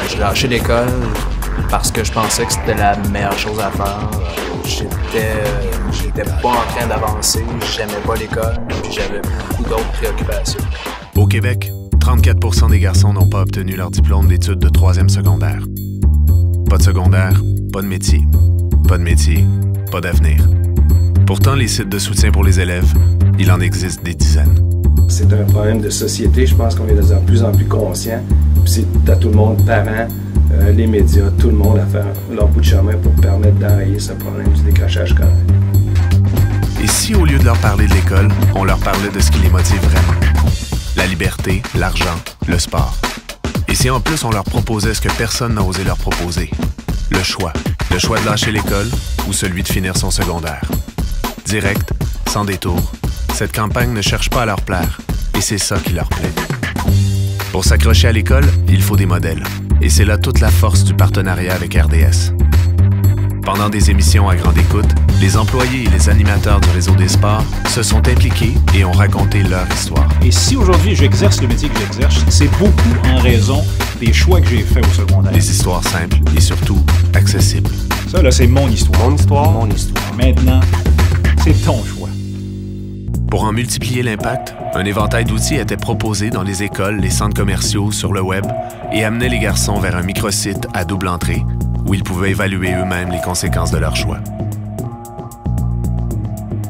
J'ai lâché l'école parce que je pensais que c'était la meilleure chose à faire. J'étais pas en train d'avancer, j'aimais pas l'école, puis j'avais beaucoup d'autres préoccupations. Au Québec, 34 des garçons n'ont pas obtenu leur diplôme d'études de 3e secondaire. Pas de secondaire, pas de métier. Pas de métier, pas d'avenir. Pourtant, les sites de soutien pour les élèves, il en existe des dizaines. C'est un problème de société, je pense qu'on est de plus en plus conscient. Puis c'est à tout le monde, parents, les médias, tout le monde à faire leur bout de chemin pour permettre d'enrayer ce problème du décrochage scolaire. Et si au lieu de leur parler de l'école, on leur parlait de ce qui les motive vraiment? La liberté, l'argent, le sport. Et si en plus on leur proposait ce que personne n'a osé leur proposer? Le choix. Le choix de lâcher l'école ou celui de finir son secondaire. Direct, sans détour, cette campagne ne cherche pas à leur plaire. Et c'est ça qui leur plaît. Pour s'accrocher à l'école, il faut des modèles. Et c'est là toute la force du partenariat avec RDS. Pendant des émissions à grande écoute, les employés et les animateurs du réseau des sports se sont impliqués et ont raconté leur histoire. Et si aujourd'hui j'exerce le métier que j'exerce, c'est beaucoup en raison des choix que j'ai faits au secondaire. Des histoires simples et surtout accessibles. Ça, là, c'est mon histoire. Mon histoire, mon histoire. Maintenant, c'est ton choix. Pour en multiplier l'impact, un éventail d'outils était proposé dans les écoles, les centres commerciaux, sur le web et amenait les garçons vers un microsite à double entrée où ils pouvaient évaluer eux-mêmes les conséquences de leur choix.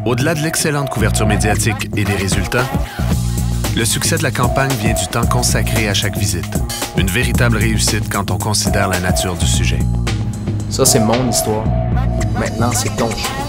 Au-delà de l'excellente couverture médiatique et des résultats, le succès de la campagne vient du temps consacré à chaque visite. Une véritable réussite quand on considère la nature du sujet. Ça, c'est mon histoire. Maintenant, c'est ton choix.